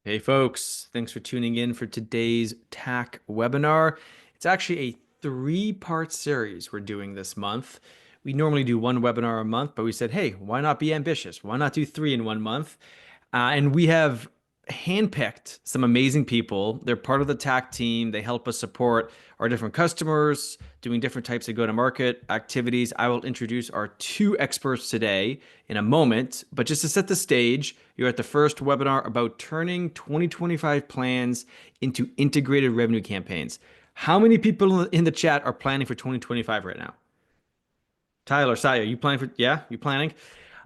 Hey folks, thanks for tuning in for today's TAC webinar. It's actually a three-part series we're doing this month. We normally do one webinar a month, but we said, hey, why not be ambitious? Why not do three in one month? And we have handpicked some amazing people. They're part of the TAC team. They help us support our different customers, doing different types of go-to-market activities. I will introduce our two experts today in a moment, but just to set the stage, you're at the first webinar about turning 2025 plans into integrated revenue campaigns. How many people in the chat are planning for 2025 right now? Tyler, Saya, you planning for, yeah, you planning?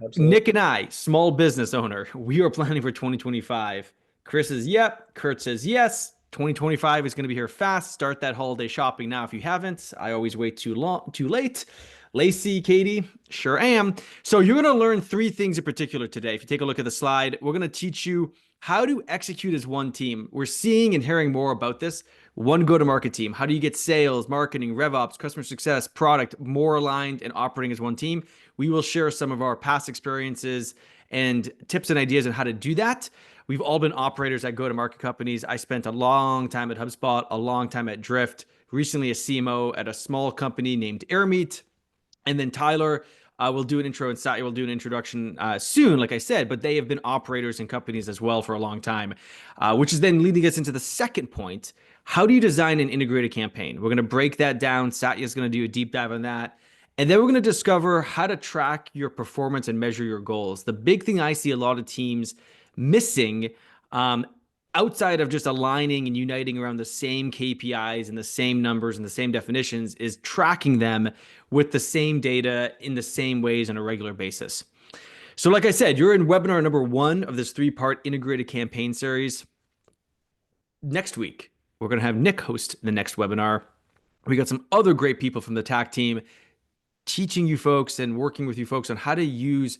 Absolutely. Nick and I, small business owner, we are planning for 2025. Chris says, yep. Kurt says, yes. 2025 is going to be here fast. Start that holiday shopping now if you haven't. I always wait too late. Lacey, Katie, sure am. So you're going to learn three things in particular today. If you take a look at the slide, we're going to teach you how to execute as one team. We're seeing and hearing more about this. One go-to-market team. How do you get sales, marketing, RevOps, customer success, product more aligned and operating as one team? We will share some of our past experiences and tips and ideas on how to do that. We've all been operators at go-to-market companies. I spent a long time at HubSpot, a long time at Drift, recently a CMO at a small company named Airmeet. And then Tyler will do an intro and Satya will do an introduction soon, like I said, but they have been operators in companies as well for a long time, which is then leading us into the second point. How do you design an integrated campaign? We're going to break that down. Satya is going to do a deep dive on that. And then we're going to discover how to track your performance and measure your goals. The big thing I see a lot of teams missing, um, outside of just aligning and uniting around the same KPIs and the same numbers and the same definitions, is tracking them with the same data in the same ways on a regular basis. So, like I said, you're in webinar number one of this three-part integrated campaign series. Next week, we're going to have Nick host the next webinar. We got some other great people from the TAC team teaching you folks and working with you folks on how to use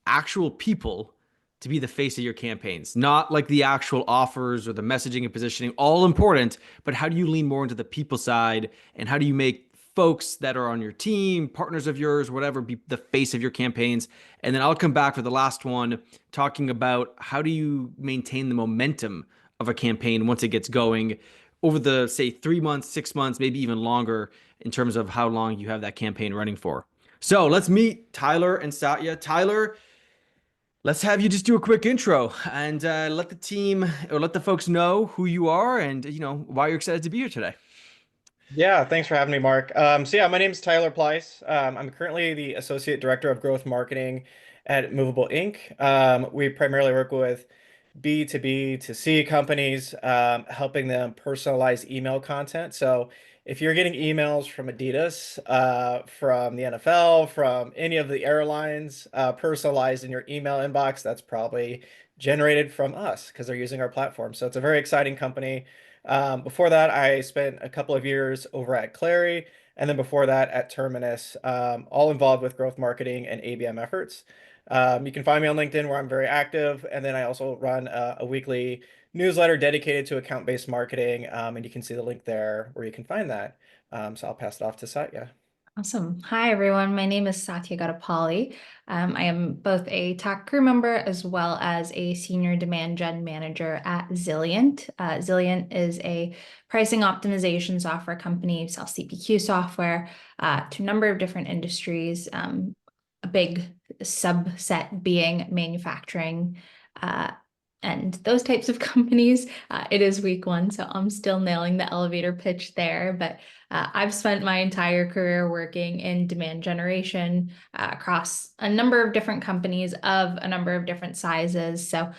actual people to be the face of your campaigns, not like the actual offers or the messaging and positioning, all important, but how do you lean more into the people side and how do you make folks that are on your team, partners of yours, whatever, be the face of your campaigns. And then I'll come back for the last one talking about how do you maintain the momentum of a campaign once it gets going over the, say, 3 months, 6 months, maybe even longer in terms of how long you have that campaign running for. So let's meet Tyler and Satya. Tyler, let's have you just do a quick intro and let the team or let the folks know who you are and why you're excited to be here today. Yeah, thanks for having me, Mark. So my name is Tyler Pleiss. I'm currently the Associate Director of Growth Marketing at Movable Inc. We primarily work with B2B to C companies, helping them personalize email content. So if you're getting emails from Adidas, from the NFL, from any of the airlines, personalized in your email inbox, that's probably generated from us because they're using our platform. So it's a very exciting company. Before that, I spent a couple of years over at Clary, and then before that at Terminus, all involved with growth marketing and ABM efforts. You can find me on LinkedIn where I'm very active, and then I also run a weekly newsletter dedicated to account-based marketing, and you can see the link there where you can find that. So I'll pass it off to Satya. Awesome. Hi, everyone. My name is Satya Gadapalli. I am both a TAC crew member as well as a senior demand gen manager at Zilliant. Zilliant is a pricing optimization software company, sells CPQ software to a number of different industries, a big subset being manufacturing. And those types of companies. It is week one, so I'm still nailing the elevator pitch there. But I've spent my entire career working in demand generation across a number of different companies of a number of different sizes. So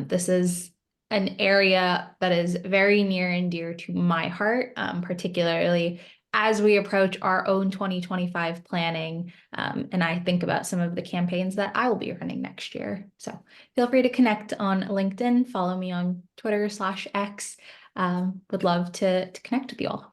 this is an area that is very near and dear to my heart, particularly as we approach our own 2025 planning. And I think about some of the campaigns that I will be running next year. So feel free to connect on LinkedIn, follow me on Twitter/X. Would love to connect with you all.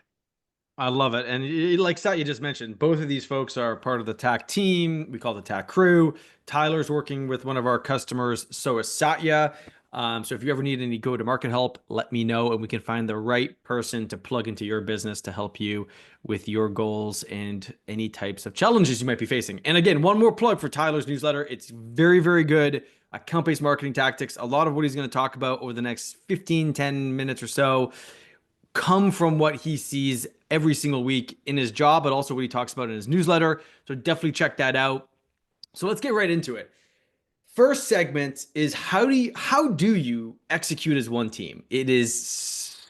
I love it. And like Satya just mentioned, both of these folks are part of the TAC team. We call the TAC crew. Tyler's working with one of our customers. So is Satya. So if you ever need any go-to-market help, let me know and we can find the right person to plug into your business to help you with your goals and any types of challenges you might be facing. And again, one more plug for Tyler's newsletter. It's very, very good. account-based marketing tactics. A lot of what he's going to talk about over the next 10 minutes or so come from what he sees every single week in his job, but also what he talks about in his newsletter. So definitely check that out. So let's get right into it. First segment is how do you execute as one team? It is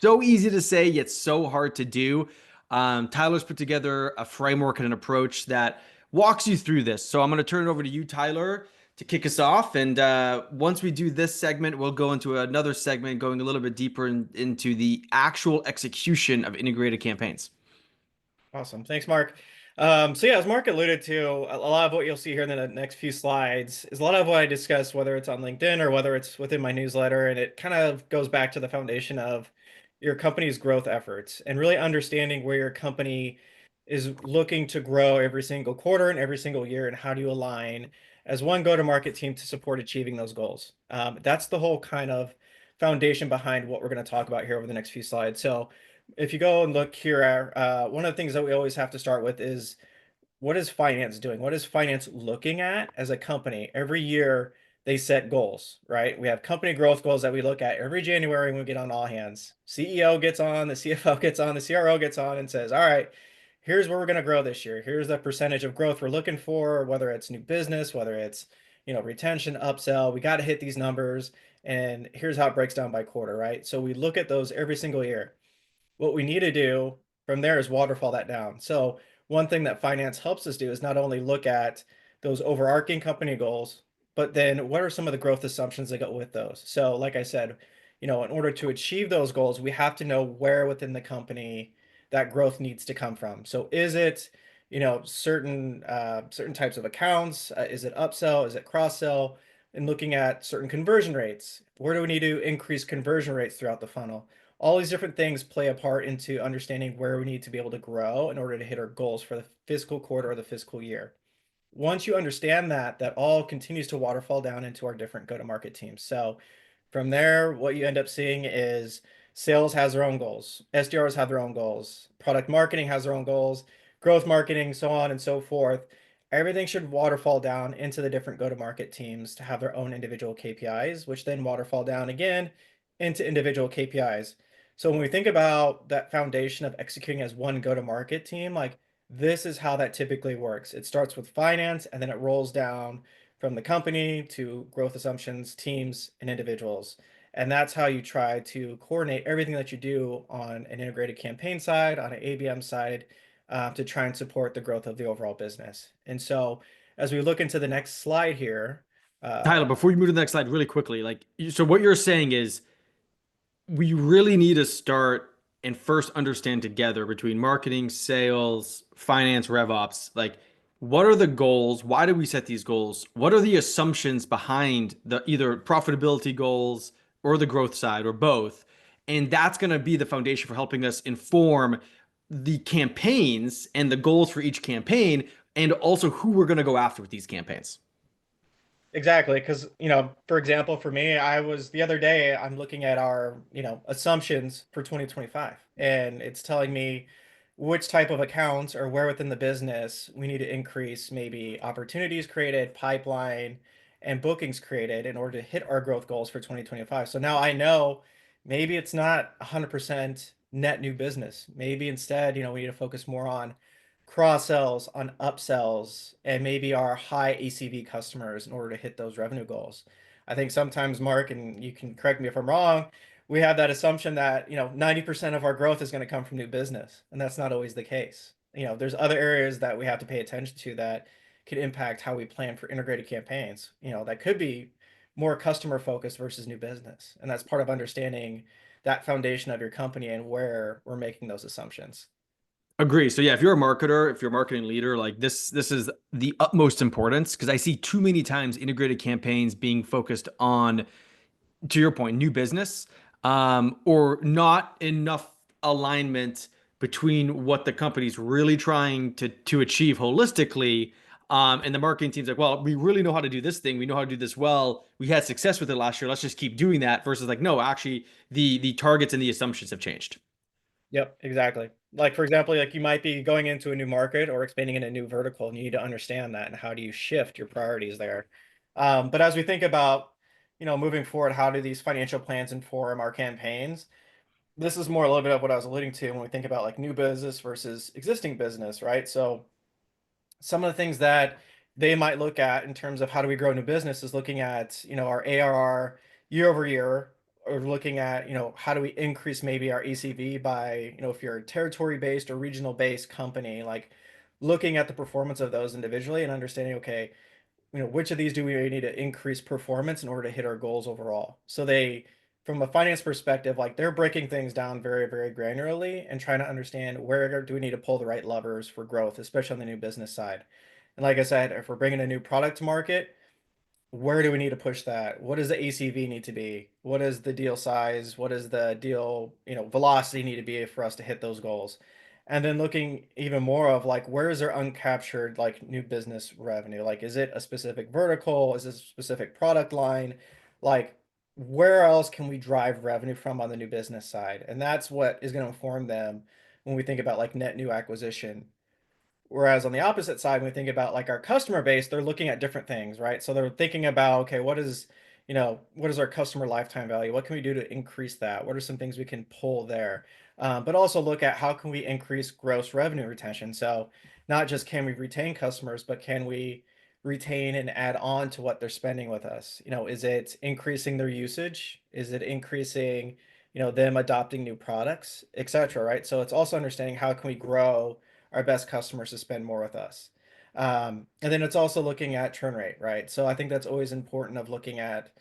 so easy to say, yet so hard to do. Tyler's put together a framework and an approach that walks you through this. So I'm going to turn it over to you, Tyler, to kick us off. And once we do this segment, we'll go into another segment going a little bit deeper into the actual execution of integrated campaigns. Awesome. Thanks, Mark. So yeah, as Mark alluded to, a lot of what you'll see here in the next few slides is a lot of what I discussed, whether it's on LinkedIn or whether it's within my newsletter. And it kind of goes back to the foundation of your company's growth efforts and really understanding where your company is looking to grow every single quarter and every single year, and how do you align as one go-to-market team to support achieving those goals. That's the whole kind of foundation behind what we're going to talk about here over the next few slides. So if you go and look here, one of the things that we always have to start with is, what is finance doing? What is finance looking at as a company? Every year they set goals, right? We have company growth goals that we look at every January when we get on all hands. CEO gets on, the CFO gets on, the CRO gets on and says, all right, here's where we're going to grow this year. Here's the percentage of growth we're looking for, whether it's new business, whether it's, retention, upsell. We got to hit these numbers, and here's how it breaks down by quarter, right? So we look at those every single year. What we need to do from there is waterfall that down. So one thing that finance helps us do is not only look at those overarching company goals, but then what are some of the growth assumptions that go with those? So like I said, in order to achieve those goals, we have to know where within the company that growth needs to come from. So is it, certain types of accounts? Is it upsell? Is it cross sell? And looking at certain conversion rates, where do we need to increase conversion rates throughout the funnel? All these different things play a part into understanding where we need to be able to grow in order to hit our goals for the fiscal quarter or the fiscal year. Once you understand that, that all continues to waterfall down into our different go-to-market teams. So from there, what you end up seeing is sales has their own goals, SDRs have their own goals, product marketing has their own goals, growth marketing, so on and so forth. Everything should waterfall down into the different go-to-market teams to have their own individual KPIs, which then waterfall down again into individual KPIs. So when we think about that foundation of executing as one go-to-market team, like, this is how that typically works. It starts with finance, and then it rolls down from the company to growth assumptions, teams, and individuals. And that's how you try to coordinate everything that you do on an integrated campaign side, on an ABM side, to try and support the growth of the overall business. And so as we look into the next slide here, Tyler, before you move to the next slide really quickly, so what you're saying is we really need to start and first understand together between marketing, sales, finance, rev ops, like, what are the goals? Why do we set these goals? What are the assumptions behind the either profitability goals or the growth side or both? And that's going to be the foundation for helping us inform the campaigns and the goals for each campaign, and also who we're going to go after with these campaigns. Exactly, because, for example, for me, I was the other day, I'm looking at our, assumptions for 2025, and it's telling me which type of accounts or where within the business we need to increase maybe opportunities created, pipeline, and bookings created in order to hit our growth goals for 2025. So now I know maybe it's not 100% net new business. Maybe instead, we need to focus more on cross sells, on upsells, and maybe our high ACV customers in order to hit those revenue goals. I think sometimes, Mark, and you can correct me if I'm wrong, we have that assumption that 90% of our growth is going to come from new business, and that's not always the case. There's other areas that we have to pay attention to that could impact how we plan for integrated campaigns. That could be more customer focused versus new business, and that's part of understanding that foundation of your company and where we're making those assumptions. Agree. So yeah, if you're a marketer, if you're a marketing leader, like this is the utmost importance, because I see too many times integrated campaigns being focused on, to your point, new business, or not enough alignment between what the company's really trying to achieve holistically. And the marketing team's like, well, we really know how to do this thing. We know how to do this well. We had success with it last year. Let's just keep doing that. Versus like, no, actually, the targets and the assumptions have changed. Yep, exactly. Like, for example, like, you might be going into a new market or expanding in a new vertical, and you need to understand that, and how do you shift your priorities there. But as we think about moving forward, how do these financial plans inform our campaigns? This is more a little bit of what I was alluding to when we think about like new business versus existing business, right? So some of the things that they might look at in terms of how do we grow new business is looking at, our ARR year over year, or looking at, how do we increase maybe our ACV by, if you're a territory based or regional based company, like looking at the performance of those individually and understanding, okay, which of these do we need to increase performance in order to hit our goals overall? So they, from a finance perspective, like they're breaking things down very, very granularly and trying to understand where do we need to pull the right levers for growth, especially on the new business side. And like I said, if we're bringing a new product to market, where do we need to push that? What does the ACV need to be? What is the deal size? What is the deal, velocity need to be for us to hit those goals? And then looking even more of like, where is there uncaptured like new business revenue? Like, is it a specific vertical? Is it a specific product line? Like, where else can we drive revenue from on the new business side? And that's what is going to inform them when we think about like net new acquisition. Whereas on the opposite side, when we think about like our customer base, they're looking at different things, right? So they're thinking about, okay, what is our customer lifetime value? What can we do to increase that? What are some things we can pull there? But also look at how can we increase gross revenue retention? So not just can we retain customers, but can we retain and add on to what they're spending with us? Is it increasing their usage? Is it increasing, them adopting new products, et cetera, right? So it's also understanding how can we grow our best customers to spend more with us. And then it's also looking at churn rate, right? So I think that's always important of looking at,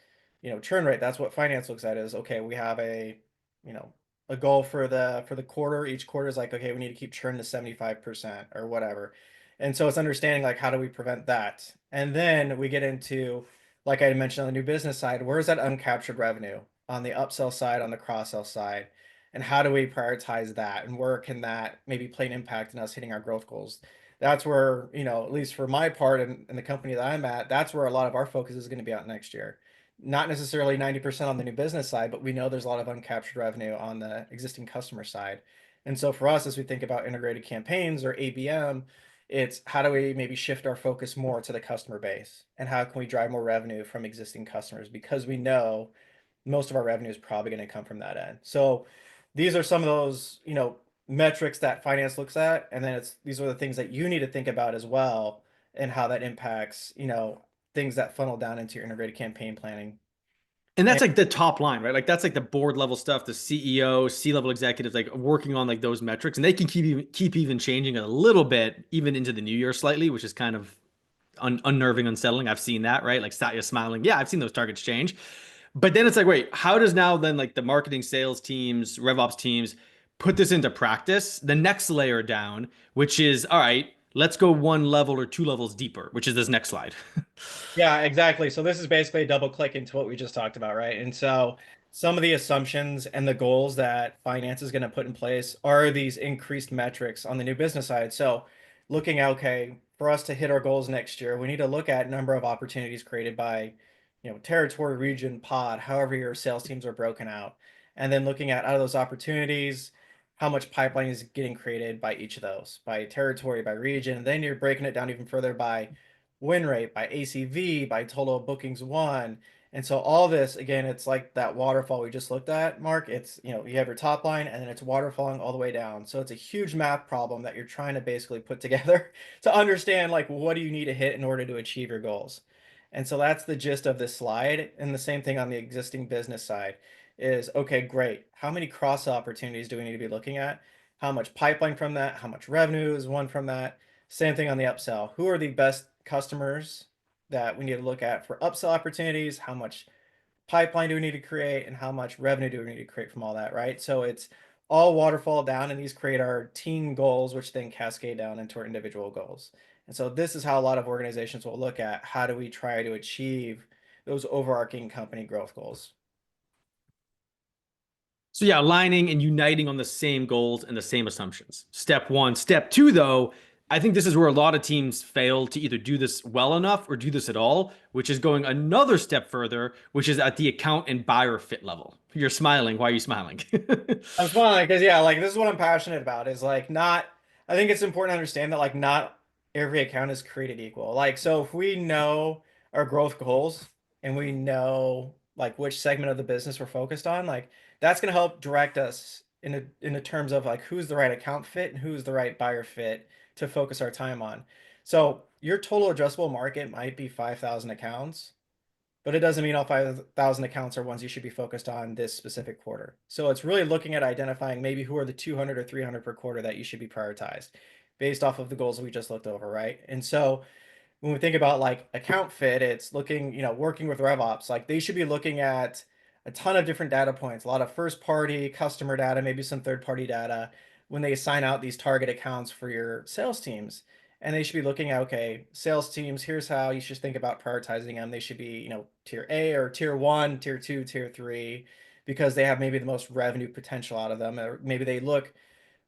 churn rate. That's what finance looks at is, okay, we have you know, a goal for the quarter. Each quarter is like, okay, we need to keep churn to 75% or whatever. And so it's understanding like how do we prevent that? And then we get into, like I mentioned on the new business side, where is that uncaptured revenue on the upsell side, on the cross sell side? And how do we prioritize that? And where can that maybe play an impact in us hitting our growth goals? That's where, at least for my part in the company that I'm at, that's where a lot of our focus is going to be out next year. Not necessarily 90% on the new business side, but we know there's a lot of uncaptured revenue on the existing customer side. And so for us, as we think about integrated campaigns or ABM, it's how do we maybe shift our focus more to the customer base and how can we drive more revenue from existing customers because we know most of our revenue is probably going to come from that end. So these are some of those, metrics that finance looks at, and then these are the things that you need to think about as well and how that impacts, things that funnel down into your integrated campaign planning. And that's And like the top line, right? Like that's like the board level stuff, the CEO, C-level executives like working on like those metrics, and they can keep even changing a little bit even into the new year slightly, which is kind of unnerving, unsettling. I've seen that, right? Like Satya smiling. Yeah, I've seen those targets change. But then it's like, wait, how does now then like the marketing sales teams, RevOps teams put this into practice? The next layer down, which is, all right, let's go one level or two levels deeper, which is this next slide. yeah, exactly. So this is basically a double click into what we just talked about, right? And so some of the assumptions and the goals that finance is going to put in place are these increased metrics on the new business side. So looking at, okay, for us to hit our goals next year, we need to look at number of opportunities created by, territory, region, pod, however your sales teams are broken out. And then looking at out of those opportunities, how much pipeline is getting created by each of those, by territory, by region. And then you're breaking it down even further by win rate, by ACV, by total bookings won. And so all this, again, it's like that waterfall we just looked at, Mark. It's, you have your top line and then it's waterfalling all the way down. So it's a huge math problem that you're trying to basically put together to understand like what do you need to hit in order to achieve your goals. And so that's the gist of this slide. And the same thing on the existing business side is, okay, great. How many cross opportunities do we need to be looking at? How much pipeline from that? How much revenue is won from that? Same thing on the upsell. Who are the best customers that we need to look at for upsell opportunities? How much pipeline do we need to create? And how much revenue do we need to create from all that, right? So it's all waterfall down, and these create our team goals, which then cascade down into our individual goals. And so this is how a lot of organizations will look at how do we try to achieve those overarching company growth goals. So yeah, aligning and uniting on the same goals and the same assumptions. Step one. Step two, though, I think this is where a lot of teams fail to either do this well enough or do this at all, which is going another step further, which is at the account and buyer fit level. You're smiling. Why are you smiling? I'm smiling because yeah, like this is what I'm passionate about is like not I think it's important to understand that like not every account is created equal. Like so if we know our growth goals and we know like which segment of the business we're focused on, like that's going to help direct us in a terms of like who's the right account fit and who's the right buyer fit to focus our time on. So your total addressable market might be 5,000 accounts, but it doesn't mean all 5,000 accounts are ones you should be focused on this specific quarter. So it's really looking at identifying maybe who are the 200 or 300 per quarter that you should be prioritized based off of the goals we just looked over, right? And so when we think about like account fit, it's looking, working with RevOps, like they should be looking at a ton of different data points, a lot of first party customer data, maybe some third party data when they assign out these target accounts for your sales teams. And they should be looking at, okay, sales teams, here's how you should think about prioritizing them. They should be, tier A or tier one, tier two, tier three, because they have maybe the most revenue potential out of them, or maybe they look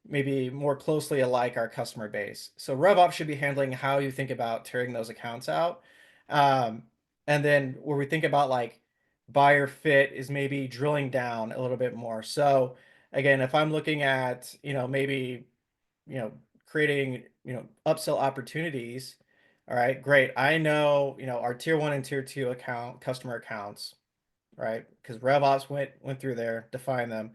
maybe more closely alike our customer base. So RevOps should be handling how you think about tearing those accounts out. Um, and then where we think about like buyer fit is maybe drilling down a little bit more. So again, if I'm looking at, maybe, you know, creating, upsell opportunities, all right, great. I know, our tier one and tier two customer accounts, right? Because RevOps went through there, defined them.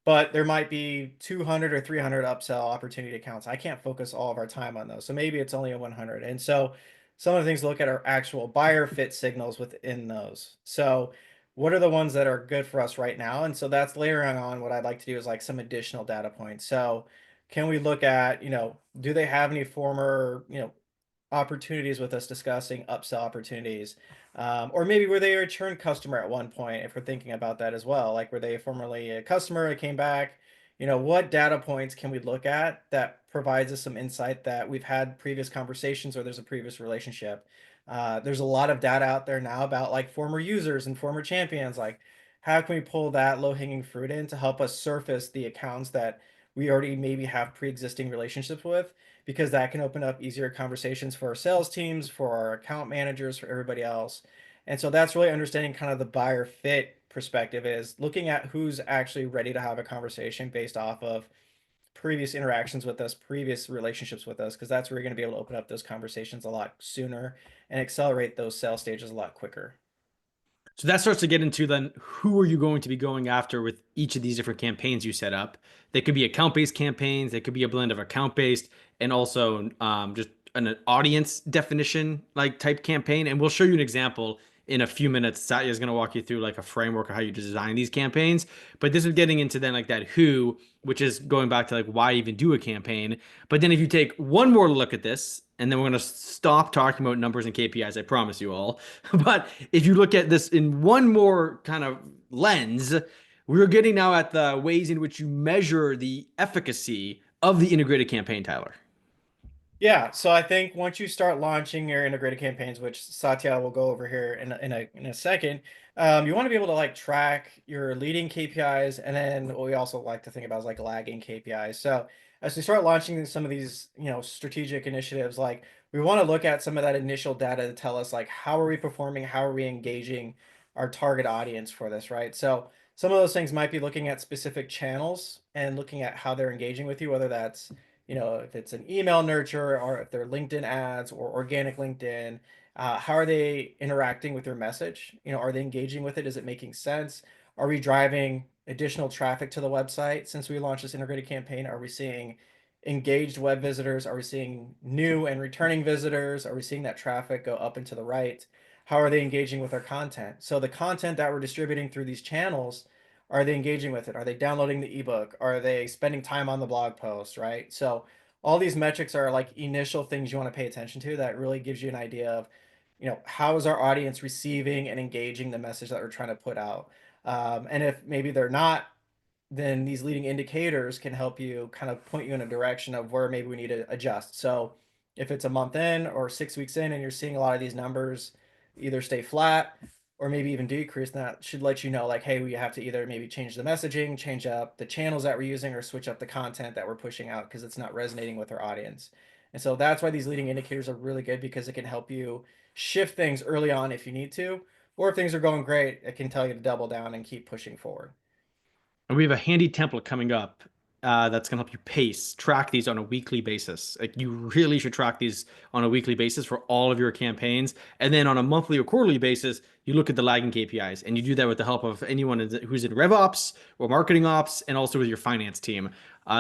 But there might be 200 or 300 upsell opportunity accounts. I can't focus all of our time on those. So maybe it's only a 100. And so some of the things to look at are actual buyer fit signals within those. So what are the ones that are good for us right now? And so that's layering on what I'd like to do is like some additional data points. So can we look at, do they have any former, opportunities with us discussing upsell opportunities? Or maybe were they a return customer at one point, if we're thinking about that as well? Like, were they formerly a customer that came back? What data points can we look at that provides us some insight that we've had previous conversations or there's a previous relationship? There's a lot of data out there now about like former users and former champions. Like, how can we pull that low-hanging fruit in to help us surface the accounts that we already maybe have pre-existing relationships with? Because that can open up easier conversations for our sales teams, for our account managers, for everybody else. And so that's really understanding kind of the buyer fit perspective is looking at who's actually ready to have a conversation based off of previous interactions with us, previous relationships with us, because that's where you're going to be able to open up those conversations a lot sooner and accelerate those sales stages a lot quicker. So that starts to get into then who are you going to be going after with each of these different campaigns you set up? They could be account-based campaigns, they could be a blend of account-based and also just an audience definition like type campaign. And we'll show you an example in a few minutes. Satya is going to walk you through like a framework of how you design these campaigns. But this is getting into then like that who, which is going back to like why even do a campaign. But then if you take one more look at this, and then we're going to stop talking about numbers and KPIs, I promise you all. But if you look at this in one more kind of lens, we're getting now at the ways in which you measure the efficacy of the integrated campaign, Tyler. Yeah, so I think once you start launching your integrated campaigns, which Satya will go over here in a second, you want to be able to like track your leading KPIs, and then what we also like to think about is like lagging KPIs. So as we start launching some of these, strategic initiatives, like we want to look at some of that initial data to tell us like how are we performing, how are we engaging our target audience for this, right? So some of those things might be looking at specific channels and looking at how they're engaging with you, whether that's if it's an email nurture or if they're LinkedIn ads or organic LinkedIn, how are they interacting with your message? Are they engaging with it? Is it making sense? Are we driving additional traffic to the website since we launched this integrated campaign? Are we seeing engaged web visitors? Are we seeing new and returning visitors? Are we seeing that traffic go up and to the right? How are they engaging with our content? So the content that we're distributing through these channels, are they engaging with it? Are they downloading the ebook? Are they spending time on the blog post, right? So all these metrics are like initial things you want to pay attention to that really gives you an idea of, how is our audience receiving and engaging the message that we're trying to put out. And if maybe they're not, then these leading indicators can help you kind of point you in a direction of where maybe we need to adjust. So if it's a month in or 6 weeks in and you're seeing a lot of these numbers either stay flat or maybe even decrease, that should let you know like, hey, we have to either maybe change the messaging, change up the channels that we're using, or switch up the content that we're pushing out because it's not resonating with our audience. And so that's why these leading indicators are really good, because it can help you shift things early on if you need to, or if things are going great, it can tell you to double down and keep pushing forward. And we have a handy template coming up that's going to help you track these on a weekly basis. Like you really should track these on a weekly basis for all of your campaigns. And then on a monthly or quarterly basis, you look at the lagging KPIs, and you do that with the help of anyone who's in RevOps or marketing ops, and also with your finance team.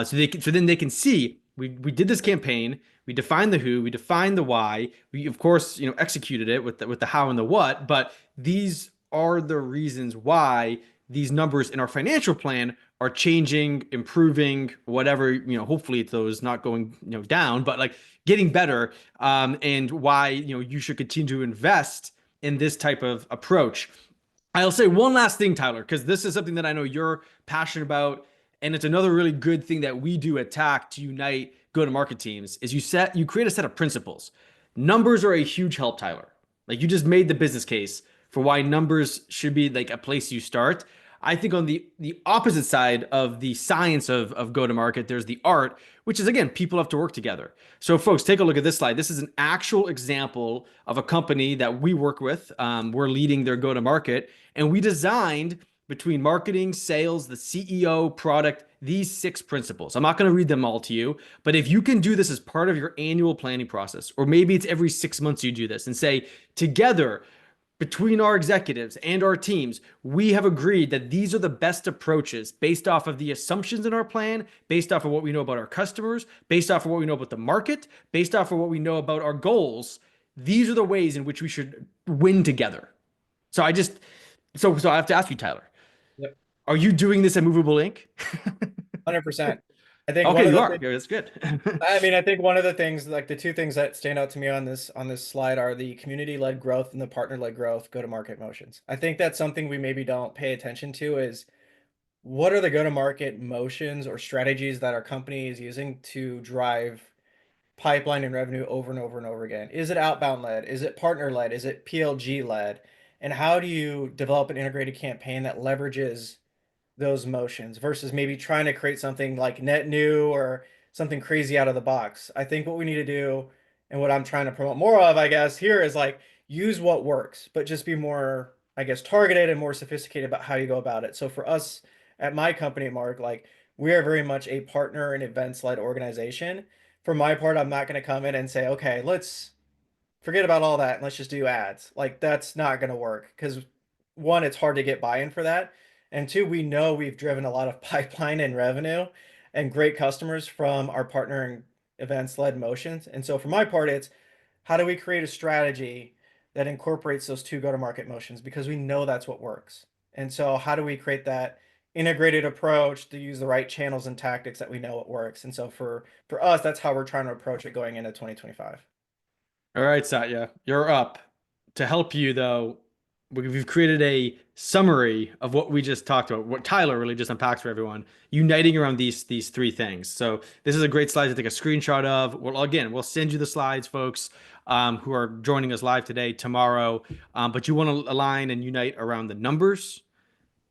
So then they can see we did this campaign, we defined the who, we defined the why, we of course executed it with the how and the what, but these are the reasons why these numbers in our financial plan are changing, improving, whatever, hopefully it's those not going, down, but like getting better, and why, you should continue to invest in this type of approach. I'll say one last thing, Tyler, because this is something that I know you're passionate about, and it's another really good thing that we do at TAC to unite go-to-market teams, is you create a set of principles. Numbers are a huge help, Tyler. Like you just made the business case for why numbers should be like a place you start. I think on the opposite side of the science of go-to-market, there's the art, which is, again, people have to work together. So folks, take a look at this slide. This is an actual example of a company that we work with. We're leading their go-to-market, and we designed between marketing, sales, the CEO, product, these 6 principles. I'm not going to read them all to you, but if you can do this as part of your annual planning process, or maybe it's every 6 months you do this and say, together, between our executives and our teams, we have agreed that these are the best approaches based off of the assumptions in our plan, based off of what we know about our customers, based off of what we know about the market, based off of what we know about our goals. These are the ways in which we should win together. So so I have to ask you, Tyler, Yep. are you doing this at Movable Inc? 100%. I think Okay, you are. Yeah, that's good. I think one of the things, like the 2 things that stand out to me on this slide, are the community-led growth and the partner-led growth go-to-market motions. I think that's something we maybe don't pay attention to, is what are the go-to-market motions or strategies that our company is using to drive pipeline and revenue over and over and over again? Is it outbound led? Is it partner led? Is it PLG led? And how do you develop an integrated campaign that leverages those motions versus maybe trying to create something like net new or something crazy out of the box? I think what we need to do, and what I'm trying to promote more of, I guess, here is like use what works, but just be more, I guess, targeted and more sophisticated about how you go about it. So for us at my company, Mark, like we are very much a partner and events led organization. For my part, I'm not going to come in and say, okay, let's forget about all that and let's just do ads. Like that's not going to work, because 1, it's hard to get buy-in for that. And 2, we know we've driven a lot of pipeline and revenue and great customers from our partner and events led motions. And so for my part, it's how do we create a strategy that incorporates those 2 go-to-market motions, because we know that's what works. And so how do we create that integrated approach to use the right channels and tactics that we know what works? And so for us, that's how we're trying to approach it going into 2025. All right, Satya, you're up. To help you, though, we've created a summary of what we just talked about, what Tyler really just unpacks for everyone, uniting around these 3 things. So this is a great slide to take a screenshot of. Well, again, we'll send you the slides, folks, who are joining us live today, tomorrow. But you want to align and unite around the numbers,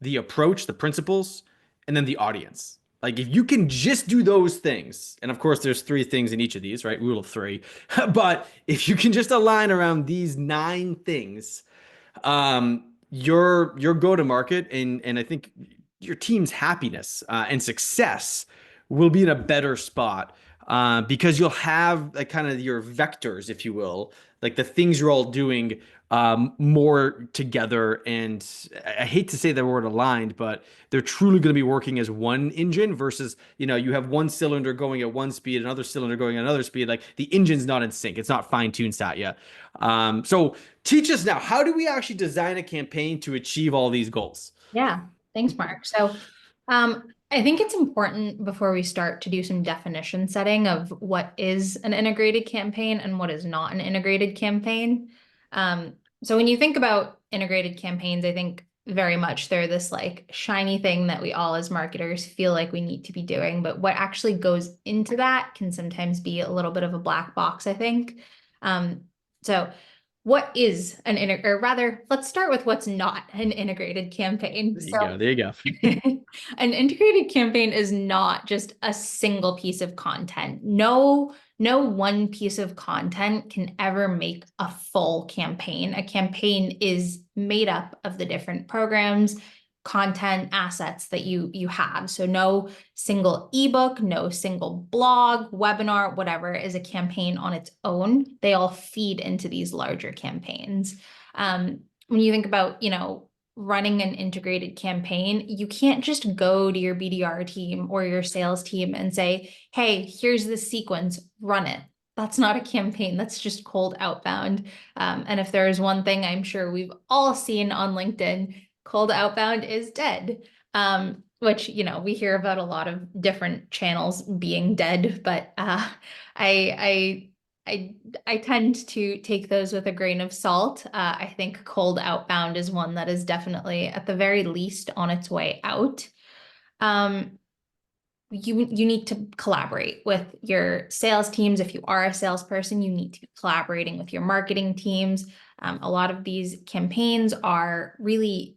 the approach, the principles, and then the audience. Like if you can just do those things, and of course there's 3 things in each of these, right? Rule of 3. But if you can just align around these 9 things, your go-to-market and I think your team's happiness and success will be in a better spot, because you'll have like kind of your vectors, if you will, like the things you're all doing more together. And I hate to say the word aligned, but they're truly going to be working as one engine versus, you have one cylinder going at one speed, another cylinder going at another speed. Like the engine's not in sync. It's not fine-tuned Satya. So teach us now, how do we actually design a campaign to achieve all these goals? Yeah, thanks, Mark. So I think it's important before we start to do some definition setting of what is an integrated campaign and what is not an integrated campaign. So when you think about integrated campaigns, I think very much they're this like shiny thing that we all as marketers feel like we need to be doing, but what actually goes into that can sometimes be a little bit of a black box, I think. So what is or rather, let's start with what's not an integrated campaign. There you go. An integrated campaign is not just a single piece of content. No one piece of content can ever make a full campaign. A campaign is made up of the different programs content assets that you have. So no single ebook, no single blog, webinar, whatever is a campaign on its own. They all feed into these larger campaigns. When you think about, running an integrated campaign, you can't just go to your BDR team or your sales team and say, hey, here's this sequence, run it. That's not a campaign. That's just cold outbound. And if there is one thing I'm sure we've all seen on LinkedIn, cold outbound is dead. Which, we hear about a lot of different channels being dead, but I tend to take those with a grain of salt. I think cold outbound is one that is definitely, at the very least, on its way out. You need to collaborate with your sales teams. If you are a salesperson, you need to be collaborating with your marketing teams. A lot of these campaigns are really,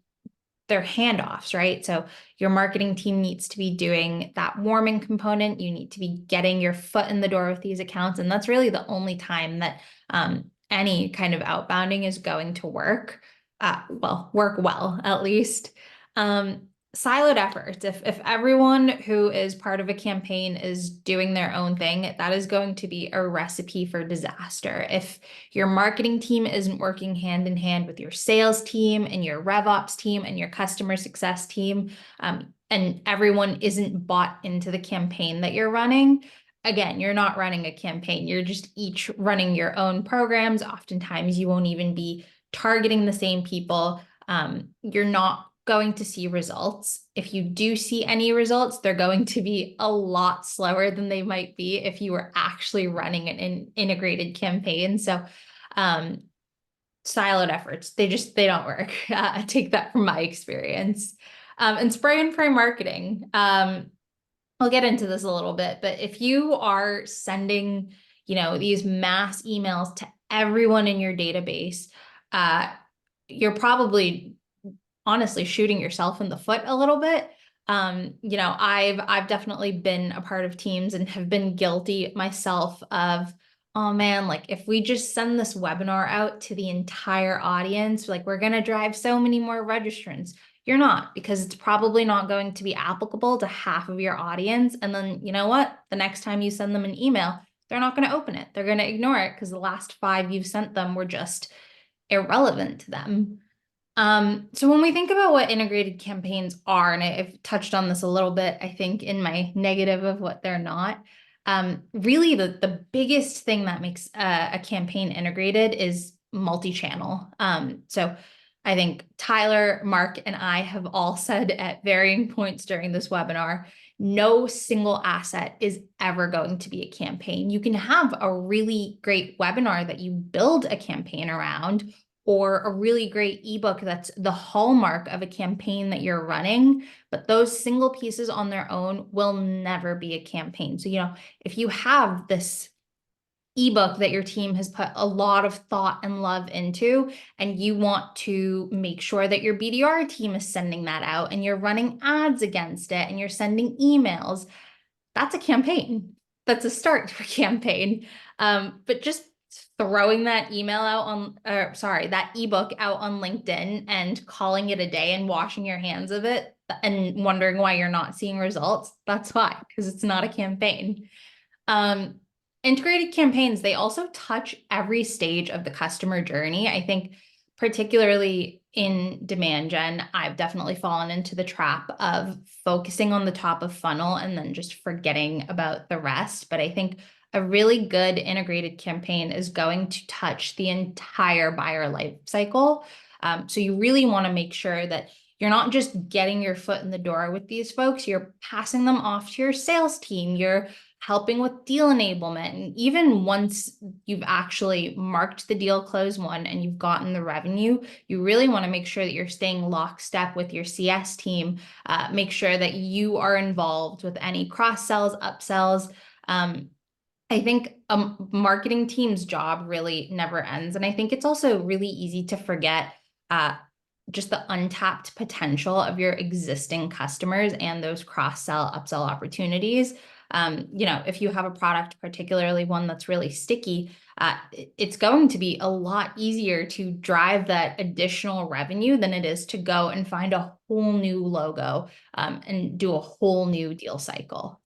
they're handoffs, right? So your marketing team needs to be doing that warming component. You need to be getting your foot in the door with these accounts. And that's really the only time that any kind of outbounding is going to work. Work well, at least. Siloed efforts. If everyone who is part of a campaign is doing their own thing, that is going to be a recipe for disaster. If your marketing team isn't working hand in hand with your sales team and your RevOps team and your customer success team, and everyone isn't bought into the campaign that you're running, again, you're not running a campaign. You're just each running your own programs. Oftentimes, you won't even be targeting the same people. You're not going to see results. If you do see any results, they're going to be a lot slower than they might be if you were actually running an integrated campaign. So siloed efforts, they don't work. I take that from my experience. And spray and pray marketing. I'll get into this a little bit, but if you are sending, these mass emails to everyone in your database, you're probably honestly shooting yourself in the foot a little bit. I've definitely been a part of teams and have been guilty myself of, oh man, like if we just send this webinar out to the entire audience, like we're going to drive so many more registrants. You're not, because it's probably not going to be applicable to half of your audience. And then you know what? The next time you send them an email, they're not going to open it. They're going to ignore it because the last 5 you've sent them were just irrelevant to them. So when we think about what integrated campaigns are, and I've touched on this a little bit, I think in my negative of what they're not, really the biggest thing that makes a campaign integrated is multi-channel. So I think Tyler, Mark, and I have all said at varying points during this webinar, no single asset is ever going to be a campaign. You can have a really great webinar that you build a campaign around, or a really great ebook that's the hallmark of a campaign that you're running, but those single pieces on their own will never be a campaign. So, if you have this ebook that your team has put a lot of thought and love into, and you want to make sure that your BDR team is sending that out and you're running ads against it and you're sending emails, that's a campaign. That's a start to a campaign. But just throwing that that ebook out on LinkedIn and calling it a day and washing your hands of it and wondering why you're not seeing results, that's why, because it's not a campaign. Integrated campaigns, they also touch every stage of the customer journey. I think particularly in demand gen, I've definitely fallen into the trap of focusing on the top of funnel and then just forgetting about the rest. But I think a really good integrated campaign is going to touch the entire buyer life cycle. So you really want to make sure that you're not just getting your foot in the door with these folks, you're passing them off to your sales team, you're helping with deal enablement. And even once you've actually marked the deal close one and you've gotten the revenue, you really want to make sure that you're staying lockstep with your CS team, make sure that you are involved with any cross sells, upsells. I think a marketing team's job really never ends. And I think it's also really easy to forget just the untapped potential of your existing customers and those cross-sell, upsell opportunities. If you have a product, particularly one that's really sticky, it's going to be a lot easier to drive that additional revenue than it is to go and find a whole new logo and do a whole new deal cycle.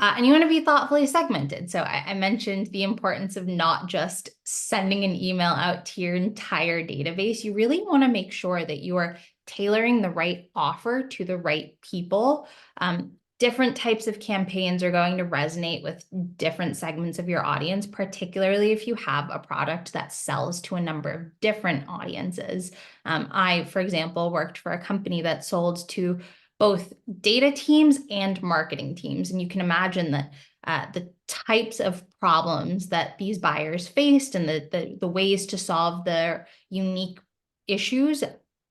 And you want to be thoughtfully segmented. So I mentioned the importance of not just sending an email out to your entire database. You really want to make sure that you are tailoring the right offer to the right people. Different types of campaigns are going to resonate with different segments of your audience, particularly if you have a product that sells to a number of different audiences. I, for example, worked for a company that sold to both data teams and marketing teams. And you can imagine that the types of problems that these buyers faced and the ways to solve their unique issues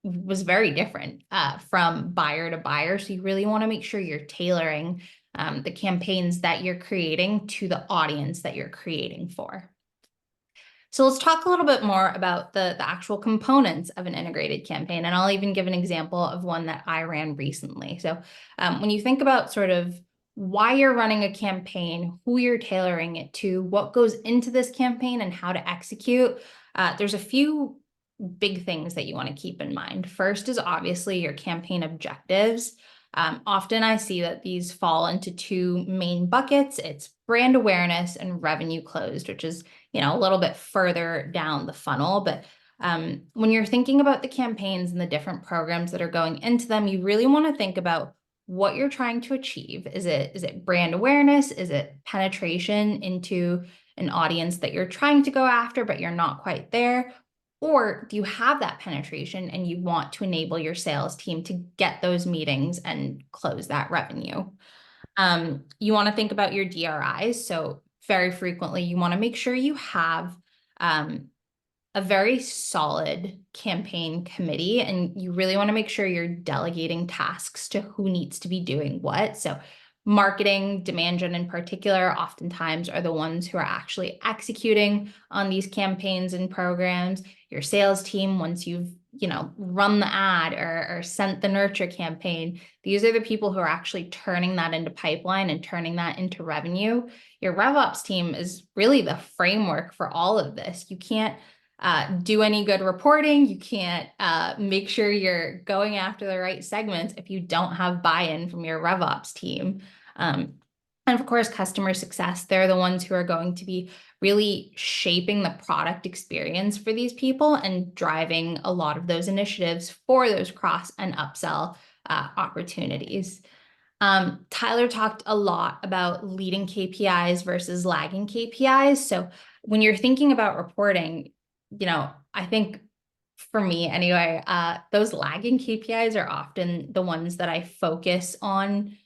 was very different from buyer to buyer. So you really want to make sure you're tailoring the campaigns that you're creating to the audience that you're creating for. So let's talk a little bit more about the actual components of an integrated campaign. And I'll even give an example of one that I ran recently. So when you think about sort of why you're running a campaign, who you're tailoring it to, what goes into this campaign and how to execute, there's a few big things that you want to keep in mind. First is obviously your campaign objectives. Often I see that these fall into two main buckets. It's brand awareness and revenue closed, which is, a little bit further down the funnel. But when you're thinking about the campaigns and the different programs that are going into them, you really want to think about what you're trying to achieve. Is it brand awareness? Is it penetration into an audience that you're trying to go after, but you're not quite there? Or do you have that penetration and you want to enable your sales team to get those meetings and close that revenue? You want to think about your DRIs. So very frequently, you want to make sure you have a very solid campaign committee, and you really want to make sure you're delegating tasks to who needs to be doing what. So marketing, demand gen in particular, oftentimes are the ones who are actually executing on these campaigns and programs. Your sales team, once you've run the ad or sent the nurture campaign, these are the people who are actually turning that into pipeline and turning that into revenue. Your RevOps team is really the framework for all of this. You can't do any good reporting. You can't make sure you're going after the right segments if you don't have buy-in from your RevOps team. And of course, customer success, they're the ones who are going to be really shaping the product experience for these people and driving a lot of those initiatives for those cross and upsell opportunities. Tyler talked a lot about leading KPIs versus lagging KPIs. So when you're thinking about reporting, I think for me anyway, those lagging KPIs are often the ones that I focus on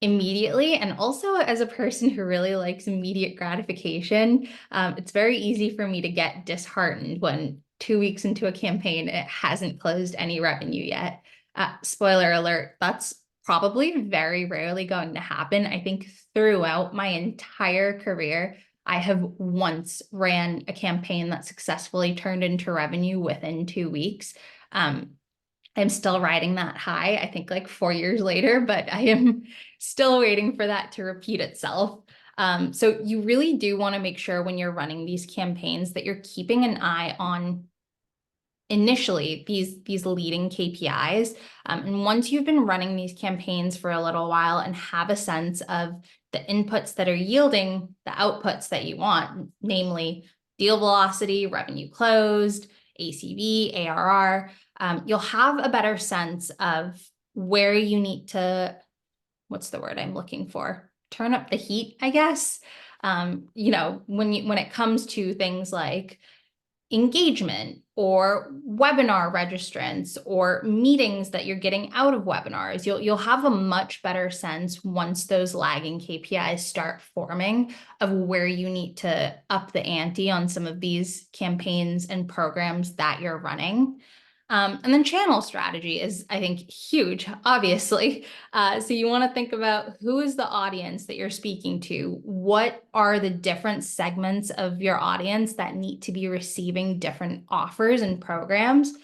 immediately. And also as a person who really likes immediate gratification, it's very easy for me to get disheartened when 2 weeks into a campaign, it hasn't closed any revenue yet. Spoiler alert, that's probably very rarely going to happen. I think throughout my entire career, I have once ran a campaign that successfully turned into revenue within 2 weeks. I'm still riding that high, I think like 4 years later, but I am still waiting for that to repeat itself. So you really do want to make sure when you're running these campaigns that you're keeping an eye on initially these leading KPIs. And once you've been running these campaigns for a little while and have a sense of the inputs that are yielding the outputs that you want, namely deal velocity, revenue closed, ACV, ARR, you'll have a better sense of where you need to, what's the word I'm looking for? Turn up the heat, I guess. When it comes to things like engagement or webinar registrants or meetings that you're getting out of webinars, you'll have a much better sense once those lagging KPIs start forming of where you need to up the ante on some of these campaigns and programs that you're running. And then channel strategy is, I think, huge, obviously. So you want to think about who is the audience that you're speaking to? What are the different segments of your audience that need to be receiving different offers and programs?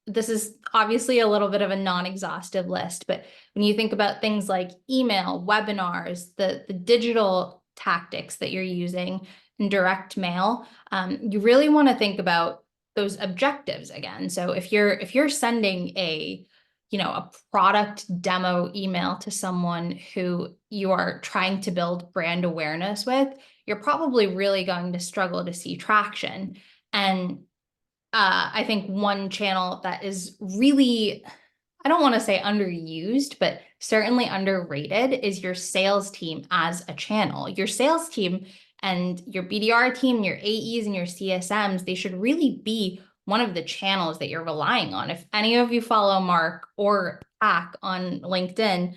this is obviously a little bit of a non-exhaustive list, but when you think about things like email, webinars, the digital tactics that you're using, and direct mail, you really want to think about those objectives again. So if you're sending a product demo email to someone who you are trying to build brand awareness with, you're probably really going to struggle to see traction. And I think one channel that is really, I don't want to say underused, but certainly underrated is your sales team as a channel. Your sales team and your BDR team, your AEs and your CSMs, they should really be one of the channels that you're relying on. If any of you follow Mark or Pack on LinkedIn,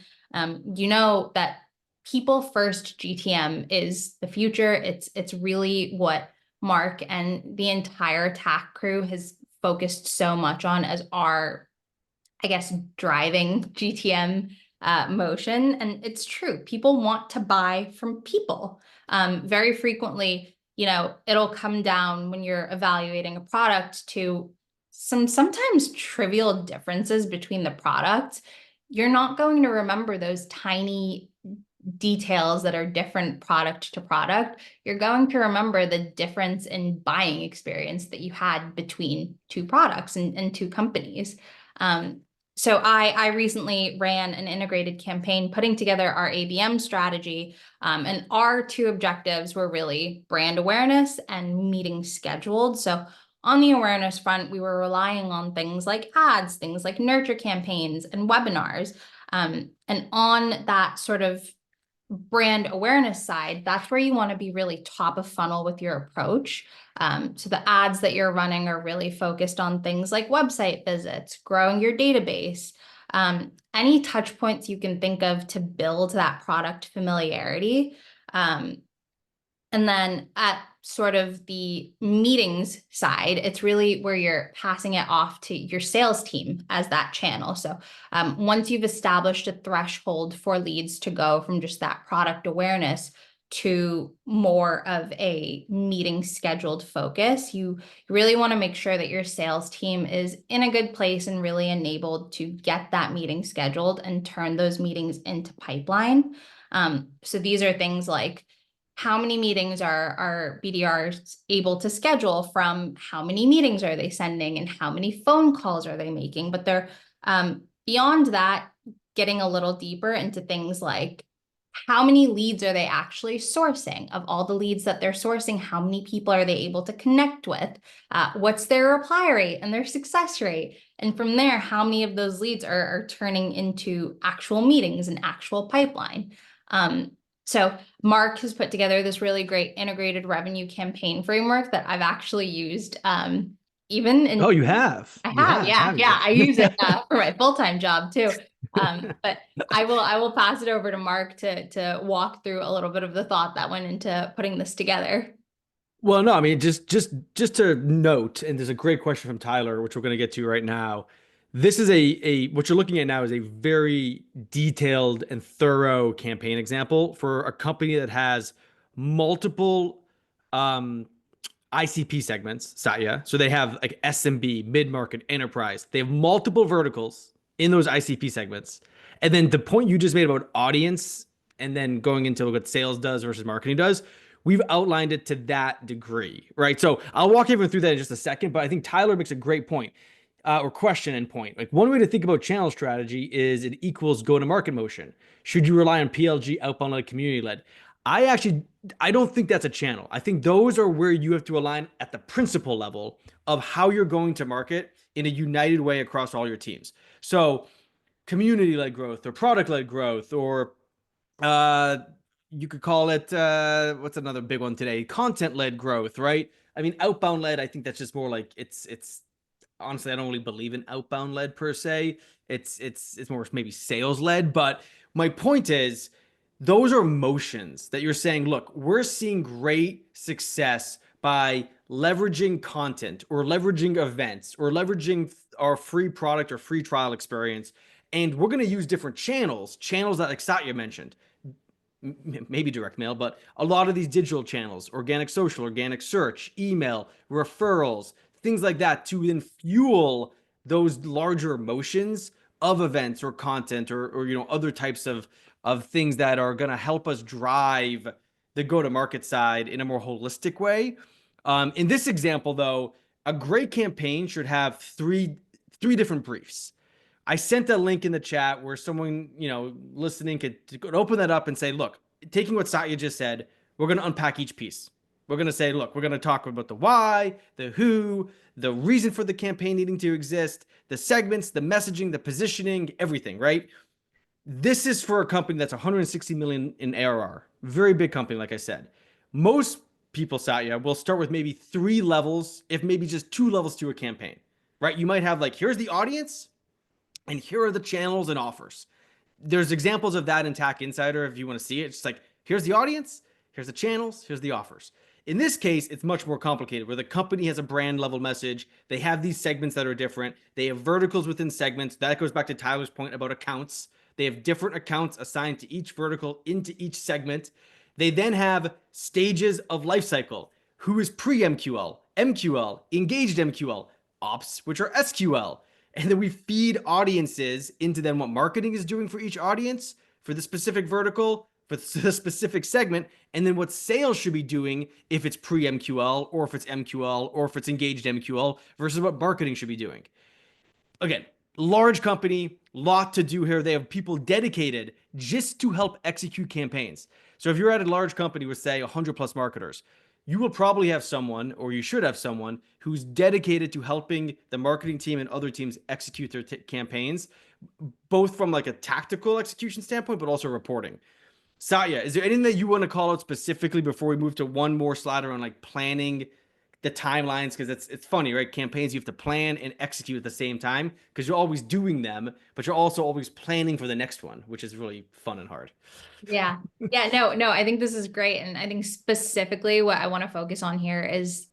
you know that people first GTM is the future. It's really what Mark and the entire TAC crew has focused so much on as our, I guess, driving GTM motion. And it's true. People want to buy from people. Very frequently, it'll come down when you're evaluating a product to sometimes trivial differences between the products. You're not going to remember those tiny details that are different product to product. You're going to remember the difference in buying experience that you had between two products and two companies. So I recently ran an integrated campaign putting together our ABM strategy, and our two objectives were really brand awareness and meeting scheduled. So on the awareness front, we were relying on things like ads, things like nurture campaigns and webinars. And on that sort of brand awareness side, that's where you want to be really top of funnel with your approach. So the ads that you're running are really focused on things like website visits, growing your database, any touch points you can think of to build that product familiarity. And then at sort of the meetings side, it's really where you're passing it off to your sales team as that channel. So once you've established a threshold for leads to go from just that product awareness to more of a meeting scheduled focus, you really want to make sure that your sales team is in a good place and really enabled to get that meeting scheduled and turn those meetings into pipeline. So these are things like, how many meetings are BDRs able to schedule from how many meetings are they sending and how many phone calls are they making? But they're beyond that, getting a little deeper into things like, how many leads are they actually sourcing? Of all the leads that they're sourcing, how many people are they able to connect with? What's their reply rate and their success rate? And from there, how many of those leads are turning into actual meetings and actual pipeline? So Mark has put together this really great integrated revenue campaign framework that I've actually used even in— Oh, you have? I You have, have, yeah, haven't yeah. I you? use it for my full-time job too. But I will pass it over to Mark to walk through a little bit of the thought that went into putting this together. Well, no, I mean, just to note, and there's a great question from Tyler, which we're going to get to right now. This is a what you're looking at now is a very detailed and thorough campaign example for a company that has multiple um, ICP segments, Satya. So they have like SMB, mid-market, enterprise. They have multiple verticals in those ICP segments. And then the point you just made about audience and then going into what sales does versus marketing does, we've outlined it to that degree, right? So I'll walk everyone through that in just a second, but I think Tyler makes a great point or question and point. Like one way to think about channel strategy is it equals go-to-market motion. Should you rely on PLG, outbound led, community led? I don't think that's a channel. I think those are where you have to align at the principal level of how you're going to market in a united way across all your teams. So community led growth or product led growth, or uh, you could call it what's another big one today? Content led growth, right? I mean, outbound led, I think that's just more like it's honestly, I don't really believe in outbound led per se. It's more maybe sales led. But my point is, those are motions that you're saying, look, we're seeing great success by leveraging content or leveraging events or leveraging our free product or free trial experience. And we're going to use different channels that like Satya mentioned, maybe direct mail, but a lot of these digital channels, organic social, organic search, email, referrals, things like that to then fuel those larger emotions of events or content or other types of things that are going to help us drive the go-to-market side in a more holistic way. In this example, though, a great campaign should have three different briefs. I sent a link in the chat where someone, listening could open that up and say, look, taking what Satya just said, we're going to unpack each piece. We're going to say, look, we're going to talk about the why, the who, the reason for the campaign needing to exist, the segments, the messaging, the positioning, everything, right? This is for a company that's 160 million in ARR. Very big company, like I said. Most people, Satya, will start with maybe 3 levels, if maybe just 2 levels to a campaign, right? You might have like, here's the audience, and here are the channels and offers. There's examples of that in TAC Insider if you want to see it. It's just like, here's the audience, here's the channels, here's the offers. In this case, it's much more complicated where the company has a brand level message. They have these segments that are different. They have verticals within segments. That goes back to Tyler's point about accounts. They have different accounts assigned to each vertical into each segment. They then have stages of life cycle. Who is pre-MQL, MQL, engaged MQL, ops, which are SQL. And then we feed audiences into then what marketing is doing for each audience, for the specific vertical, for the specific segment, and then what sales should be doing if it's pre-MQL or if it's MQL or if it's engaged MQL versus what marketing should be doing. Again, large company, lot to do here. They have people dedicated just to help execute campaigns. So if you're at a large company with, say, 100 plus marketers, you will probably have someone, or you should have someone, who's dedicated to helping the marketing team and other teams execute their campaigns, both from like a tactical execution standpoint, but also reporting. Satya, is there anything that you want to call out specifically before we move to one more slide around like planning the timelines? Because it's funny, right? Campaigns, you have to plan and execute at the same time because you're always doing them, but you're also always planning for the next one, which is really fun and hard. Yeah. Yeah. No, I think this is great. And I think specifically what I want to focus on here is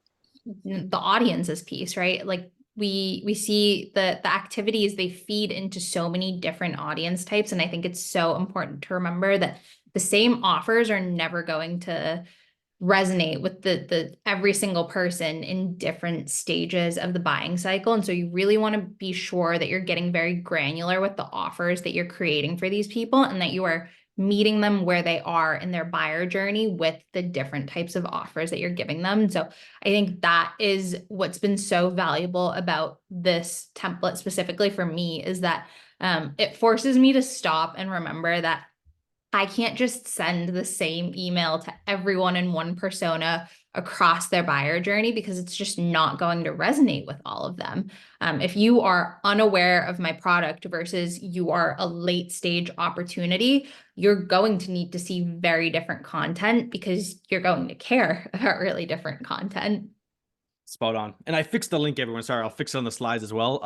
the audience's piece, right? Like we see the activities, they feed into so many different audience types. And I think it's so important to remember that the same offers are never going to resonate with the every single person in different stages of the buying cycle. And so you really want to be sure that you're getting very granular with the offers that you're creating for these people and that you are meeting them where they are in their buyer journey with the different types of offers that you're giving them. So I think that is what's been so valuable about this template specifically for me is that it forces me to stop and remember that I can't just send the same email to everyone in one persona across their buyer journey because it's just not going to resonate with all of them. If you are unaware of my product versus you are a late stage opportunity, you're going to need to see very different content because you're going to care about really different content. Spot on. And I fixed the link, everyone. Sorry, I'll fix it on the slides as well.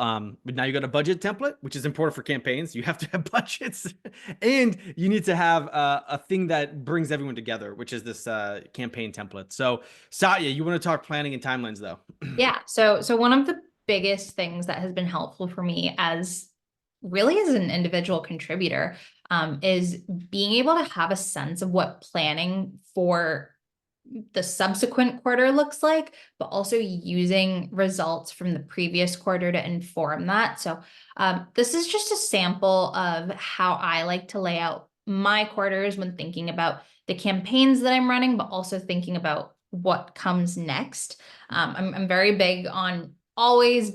But now you got a budget template, which is important for campaigns. You have to have budgets and you need to have a thing that brings everyone together, which is this campaign template. So Satya, you want to talk planning and timelines though? Yeah. So one of the biggest things that has been helpful for me as an individual contributor is being able to have a sense of what planning for the subsequent quarter looks like, but also using results from the previous quarter to inform that. So this is just a sample of how I like to lay out my quarters when thinking about the campaigns that I'm running, but also thinking about what comes next. I'm very big on always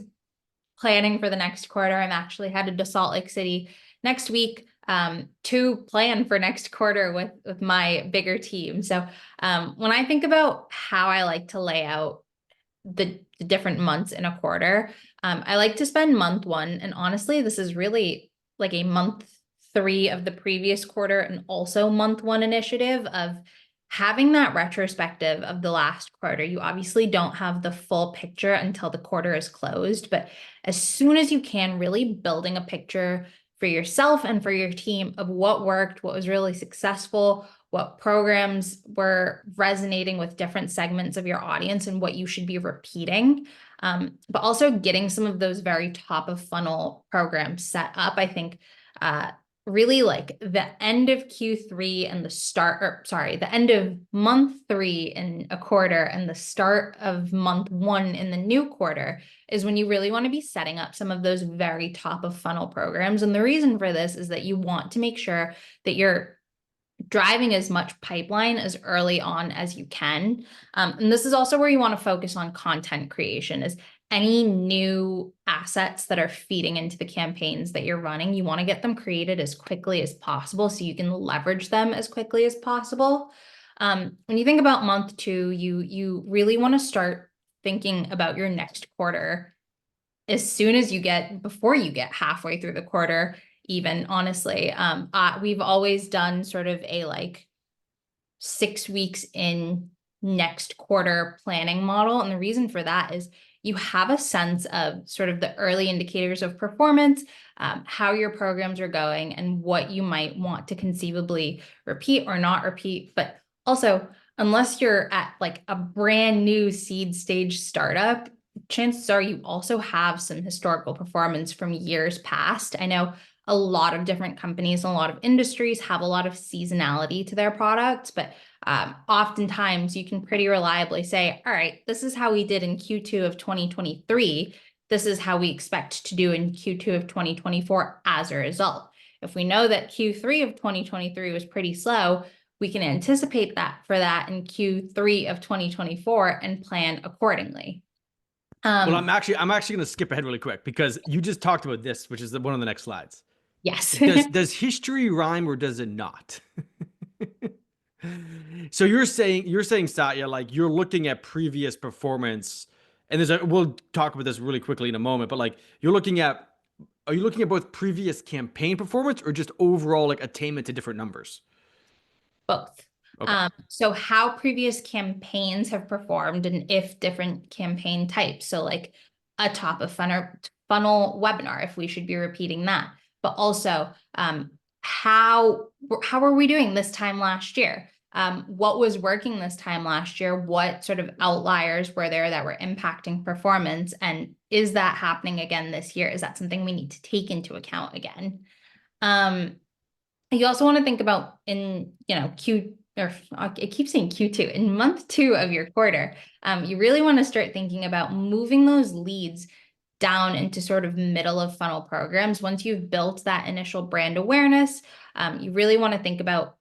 planning for the next quarter. I'm actually headed to Salt Lake City next week to plan for next quarter with my bigger team. So when I think about how I like to lay out the different months in a quarter, I like to spend month 1. And honestly, this is really like a month 3 of the previous quarter and also month 1 initiative of having that retrospective of the last quarter. You obviously don't have the full picture until the quarter is closed, but as soon as you can, really building a picture for yourself and for your team of what worked, what was really successful, what programs were resonating with different segments of your audience and what you should be repeating. But also getting some of those very top of funnel programs set up. I think really like the end of Q3 and the end of month 3 in a quarter and the start of month 1 in the new quarter is when you really want to be setting up some of those very top of funnel programs. And the reason for this is that you want to make sure that you're driving as much pipeline as early on as you can. And this is also where you want to focus on content creation, is any new assets that are feeding into the campaigns that you're running, you want to get them created as quickly as possible so you can leverage them as quickly as possible. When you think about month 2, you really want to start thinking about your next quarter as soon as before you get halfway through the quarter, even honestly. We've always done sort of a like 6 weeks in next quarter planning model. And the reason for that is you have a sense of sort of the early indicators of performance, how your programs are going, and what you might want to conceivably repeat or not repeat. But also, unless you're at like a brand new seed stage startup, chances are you also have some historical performance from years past. I know a lot of different companies and a lot of industries have a lot of seasonality to their products, but oftentimes you can pretty reliably say, all right, this is how we did in Q2 of 2023. This is how we expect to do in Q2 of 2024 as a result. If we know that Q3 of 2023 was pretty slow, we can anticipate that for that in Q3 of 2024 and plan accordingly. Well, I'm actually going to skip ahead really quick because you just talked about this, which is one of the next slides. Yes. Does history rhyme or does it not? So you're saying Satya, like you're looking at previous performance, and we'll talk about this really quickly in a moment, but like are you looking at both previous campaign performance or just overall like attainment to different numbers? Both. Okay. So how previous campaigns have performed and if different campaign types. So like a top of funnel webinar, if we should be repeating that, but also how are we doing this time last year? What was working this time last year? What sort of outliers were there that were impacting performance? And is that happening again this year? Is that something we need to take into account again? You also want to think about in, I keep saying Q2, in month 2 of your quarter, you really want to start thinking about moving those leads down into sort of middle of funnel programs. Once you've built that initial brand awareness, you really want to think about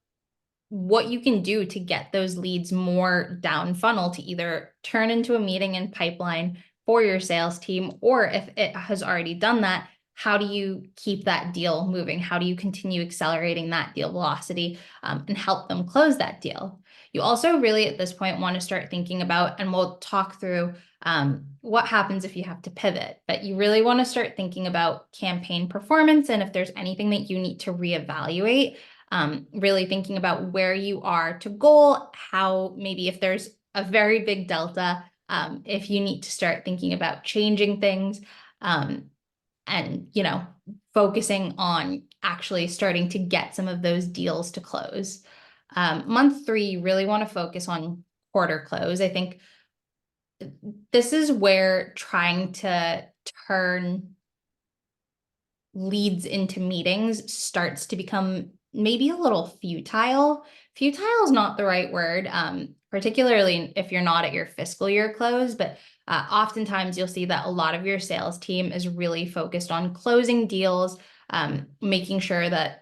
what you can do to get those leads more down funnel to either turn into a meeting and pipeline for your sales team, or if it has already done that, how do you keep that deal moving? How do you continue accelerating that deal velocity and help them close that deal? You also really at this point want to start thinking about, and we'll talk through what happens if you have to pivot, but you really want to start thinking about campaign performance and if there's anything that you need to reevaluate, really thinking about where you are to goal, how maybe if there's a very big delta, if you need to start thinking about changing things, and, focusing on actually starting to get some of those deals to close. Month 3, you really want to focus on quarter close. I think this is where trying to turn leads into meetings starts to become maybe a little futile. Futile is not the right word, particularly if you're not at your fiscal year close, but oftentimes you'll see that a lot of your sales team is really focused on closing deals, making sure that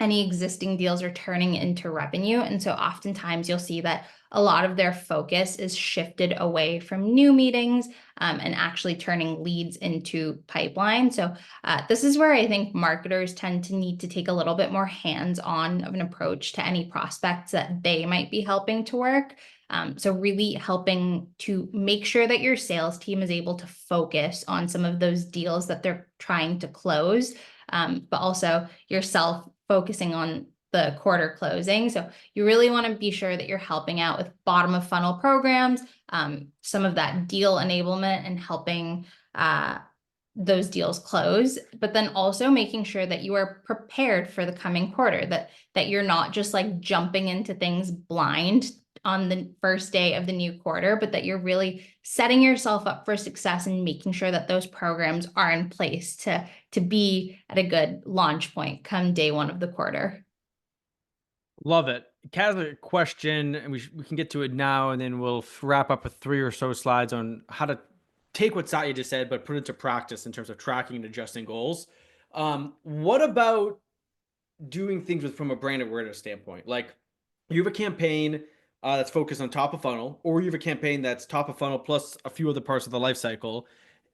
any existing deals are turning into revenue. And so oftentimes you'll see that a lot of their focus is shifted away from new meetings and actually turning leads into pipeline. So this is where I think marketers tend to need to take a little bit more hands-on of an approach to any prospects that they might be helping to work. So really helping to make sure that your sales team is able to focus on some of those deals that they're trying to close, but also yourself focusing on the quarter closing. So you really want to be sure that you're helping out with bottom of funnel programs, some of that deal enablement and helping those deals close, but then also making sure that you are prepared for the coming quarter, that you're not just like jumping into things blind on the first day of the new quarter, but that you're really setting yourself up for success and making sure that those programs are in place to be at a good launch point come day one of the quarter. Love it. Kat has a question, and we can get to it now, and then we'll wrap up with 3 or so slides on how to take what Satya just said, but put it into practice in terms of tracking and adjusting goals. What about doing things from a brand awareness standpoint? Like, you have a campaign that's focused on top of funnel, or you have a campaign that's top of funnel plus a few other parts of the life cycle.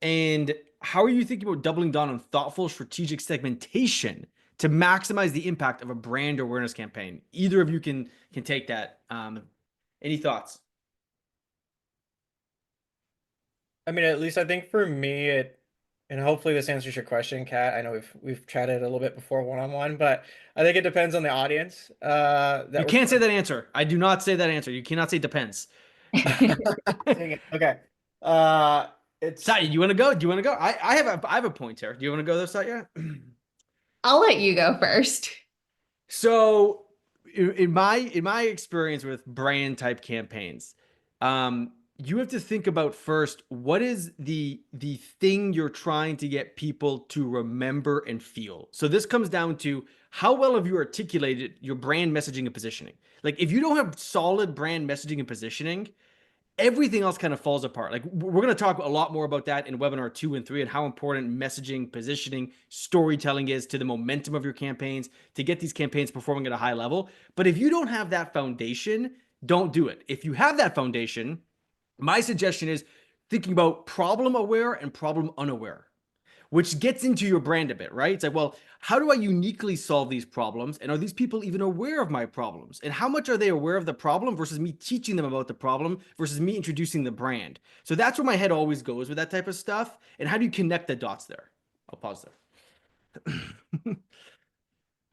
And how are you thinking about doubling down on thoughtful strategic segmentation to maximize the impact of a brand awareness campaign? Either of you can take that. Any thoughts? I mean, at least I think for me, and hopefully this answers your question, Kat. I know we've chatted a little bit before one-on-one, but I think it depends on the audience. You can't say that answer. I do not say that answer. You cannot say depends. Dang it. Okay. It's Satya, you want to go? Do you want to go? I have a point here. Do you want to go there, Satya? I'll let you go first. So in my experience with brand type campaigns, you have to think about first, what is the thing you're trying to get people to remember and feel. So this comes down to how well have you articulated your brand messaging and positioning. Like, if you don't have solid brand messaging and positioning, everything else kind of falls apart. Like, we're going to talk a lot more about that in webinar 2 and 3 and how important messaging, positioning, storytelling is to the momentum of your campaigns to get these campaigns performing at a high level. But if you don't have that foundation, don't do it. If you have that foundation, my suggestion is thinking about problem aware and problem unaware, which gets into your brand a bit, right? It's like, well, how do I uniquely solve these problems? And are these people even aware of my problems? And how much are they aware of the problem versus me teaching them about the problem versus me introducing the brand? So that's where my head always goes with that type of stuff. And how do you connect the dots there? I'll pause there.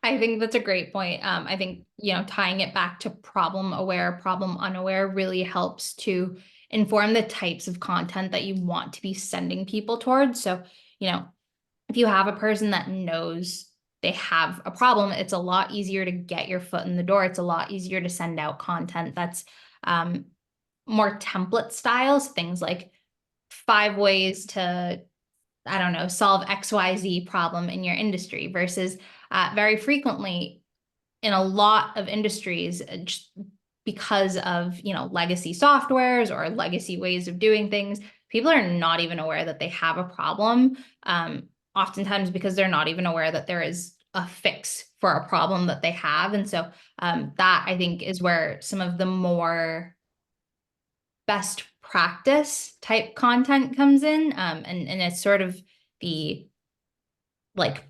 I think that's a great point. I think, tying it back to problem aware, problem unaware really helps to inform the types of content that you want to be sending people towards. So, if you have a person that knows they have a problem, it's a lot easier to get your foot in the door. It's a lot easier to send out content that's more template styles, things like 5 ways to, I don't know, solve XYZ problem in your industry versus very frequently in a lot of industries, just because of, legacy softwares or legacy ways of doing things, people are not even aware that they have a problem. Oftentimes because they're not even aware that there is a fix for a problem that they have. And so that, I think, is where some of the more best practice type content comes in. And it's sort of the like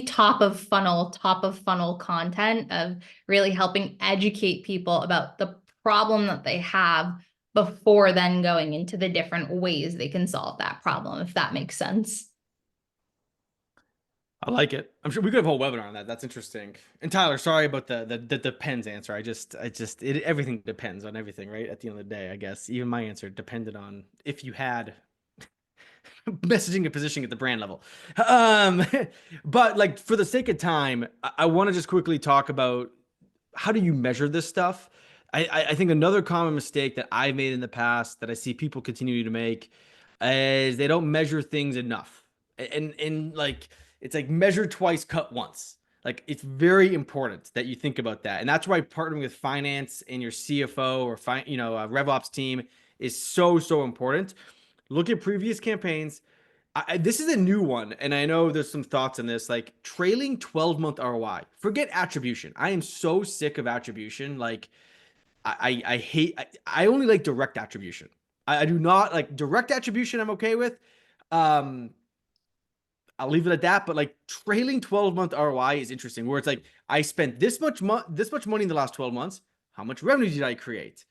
top of funnel content of really helping educate people about the problem that they have before then going into the different ways they can solve that problem, if that makes sense. I like it. I'm sure we could have a whole webinar on that. That's interesting. And Tyler, sorry about the depends answer. Everything depends on everything, right? At the end of the day, I guess even my answer depended on if you had messaging and positioning at the brand level. But like, for the sake of time, I want to just quickly talk about how do you measure this stuff. I think another common mistake that I've made in the past that I see people continue to make is they don't measure things enough. And like, it's like measure twice, cut once. Like, it's very important that you think about that. And that's why partnering with finance and your CFO or RevOps team is so important. Look at previous campaigns. This is a new one, and I know there's some thoughts on this, like trailing 12-month ROI. Forget attribution. I am so sick of attribution. Like, I hate, I only like direct attribution. I do not like direct attribution. I'm okay with. I'll leave it at that. But like, trailing 12-month ROI is interesting, where it's like, I spent this much money in the last 12 months. How much revenue did I create?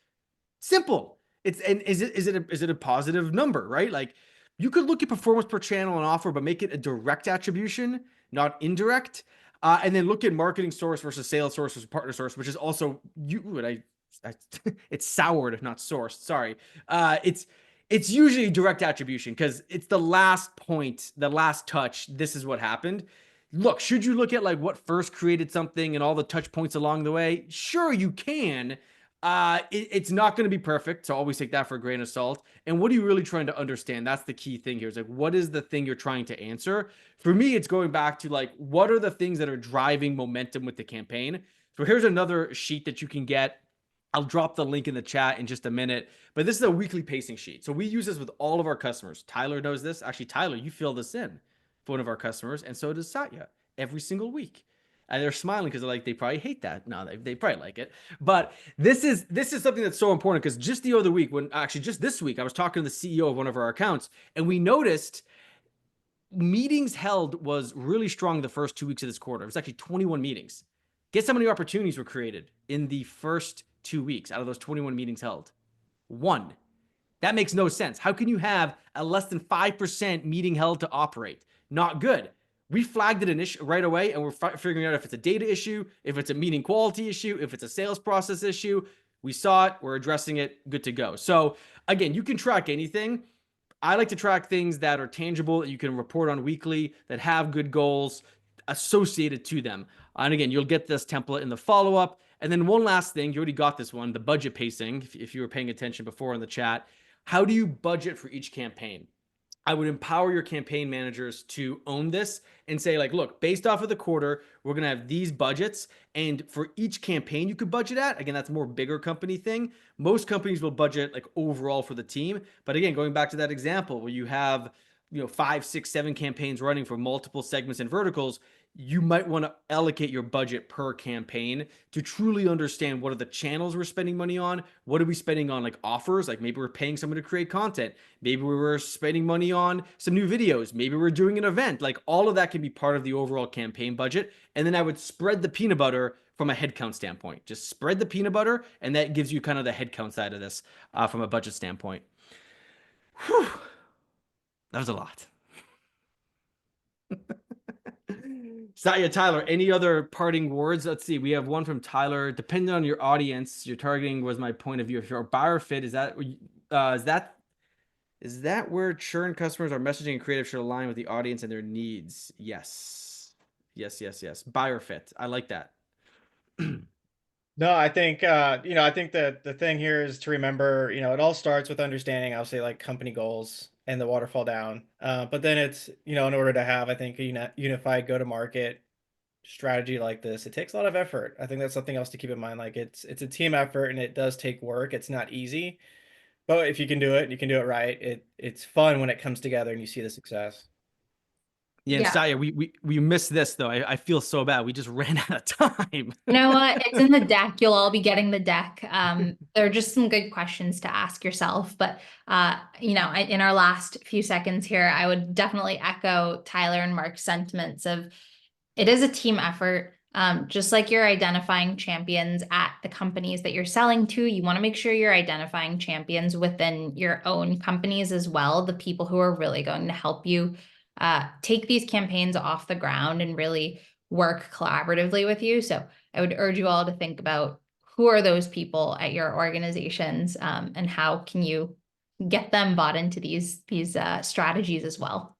Simple. Is it a positive number, right? Like, you could look at performance per channel and offer, but make it a direct attribution, not indirect. And then look at marketing source versus sales source versus partner source, which is also it's soured, not sourced. Sorry. It's usually direct attribution because it's the last point, the last touch. This is what happened. Look, should you look at like what first created something and all the touch points along the way? Sure, you can. It's not going to be perfect, so always take that for a grain of salt. And what are you really trying to understand? That's the key thing here. Is like, what is the thing you're trying to answer? For me, it's going back to like, what are the things that are driving momentum with the campaign? So here's another sheet that you can get. I'll drop the link in the chat in just a minute, but this is a weekly pacing sheet. So we use this with all of our customers. Tyler knows this. Actually, Tyler, you fill this in for one of our customers, and so does Satya every single week. And they're smiling because they're like, they probably hate that. No, they probably like it. But this is something that's so important because just the other week, just this week, I was talking to the CEO of one of our accounts, and we noticed meetings held was really strong the first 2 weeks of this quarter. It was actually 21 meetings. Guess how many opportunities were created in the first 2 weeks out of those 21 meetings held? One. That makes no sense. How can you have a less than 5% meeting held to operate? Not good. We flagged it an issue right away, and we're figuring out if it's a data issue, if it's a meeting quality issue, if it's a sales process issue. We saw it. We're addressing it. Good to go. So again, you can track anything. I like to track things that are tangible, that you can report on weekly, that have good goals associated to them. And again, you'll get this template in the follow-up. And then one last thing, you already got this one, the budget pacing, if you were paying attention before in the chat. How do you budget for each campaign? I would empower your campaign managers to own this and say, like, look, based off of the quarter, we're going to have these budgets. And for each campaign you could budget at, again, that's a more bigger company thing. Most companies will budget like overall for the team. But again, going back to that example where you have, 5, 6, 7 campaigns running for multiple segments and verticals, you might want to allocate your budget per campaign to truly understand what are the channels we're spending money on. What are we spending on, like offers? Like maybe we're paying someone to create content. Maybe we were spending money on some new videos. Maybe we're doing an event. Like all of that can be part of the overall campaign budget. And then I would spread the peanut butter from a headcount standpoint. Just spread the peanut butter, and that gives you kind of the headcount side of this from a budget standpoint. Whew. That was a lot. Satya, Tyler, any other parting words? Let's see. We have one from Tyler. Depending on your audience, your targeting was my point of view. If you're a buyer fit, is that where churn customers are messaging and creative should align with the audience and their needs? Yes. Yes. Buyer fit. I like that. No, I think I think that the thing here is to remember, it all starts with understanding, I'll say, like company goals and the waterfall down. But then it's, in order to have, I think, a unified go-to-market strategy like this, it takes a lot of effort. I think that's something else to keep in mind. Like it's a team effort and it does take work. It's not easy, but if you can do it, you can do it right. It's fun when it comes together and you see the success. Yeah, and Satya, we missed this though. I feel so bad. We just ran out of time. You know what? It's in the deck. You'll all be getting the deck. There are just some good questions to ask yourself. But, in our last few seconds here, I would definitely echo Tyler and Mark's sentiments of it is a team effort. Just like you're identifying champions at the companies that you're selling to, you want to make sure you're identifying champions within your own companies as well, the people who are really going to help you take these campaigns off the ground and really work collaboratively with you. So I would urge you all to think about who are those people at your organizations, and how can you get them bought into these strategies as well.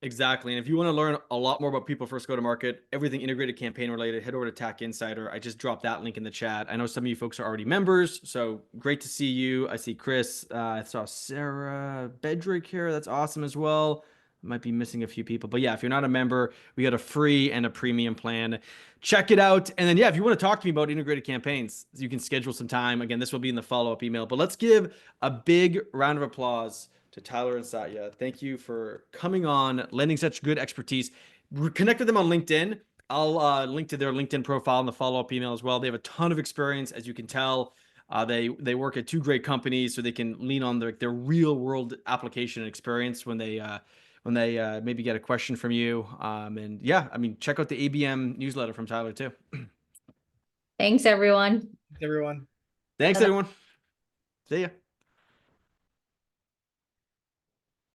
Exactly. And if you want to learn a lot more about people first go to market, everything integrated campaign related, head over to TAC Insider. I just dropped that link in the chat. I know some of you folks are already members, so great to see you. I see Chris. I saw Sarah Bedrick here. That's awesome as well. Might be missing a few people, but yeah, if you're not a member, we got a free and a premium plan. Check it out. And then, yeah, if you want to talk to me about integrated campaigns, you can schedule some time. Again, this will be in the follow-up email, but let's give a big round of applause to Tyler and Satya. Thank you for coming on, lending such good expertise. Connect with them on LinkedIn. I'll link to their LinkedIn profile in the follow-up email as well. They have a ton of experience, as you can tell. They work at 2 great companies, so they can lean on their real world application and experience when they maybe get a question from you. And yeah, I mean, check out the ABM newsletter from Tyler too. Thanks, everyone. Thanks, everyone. Thanks, everyone. See ya.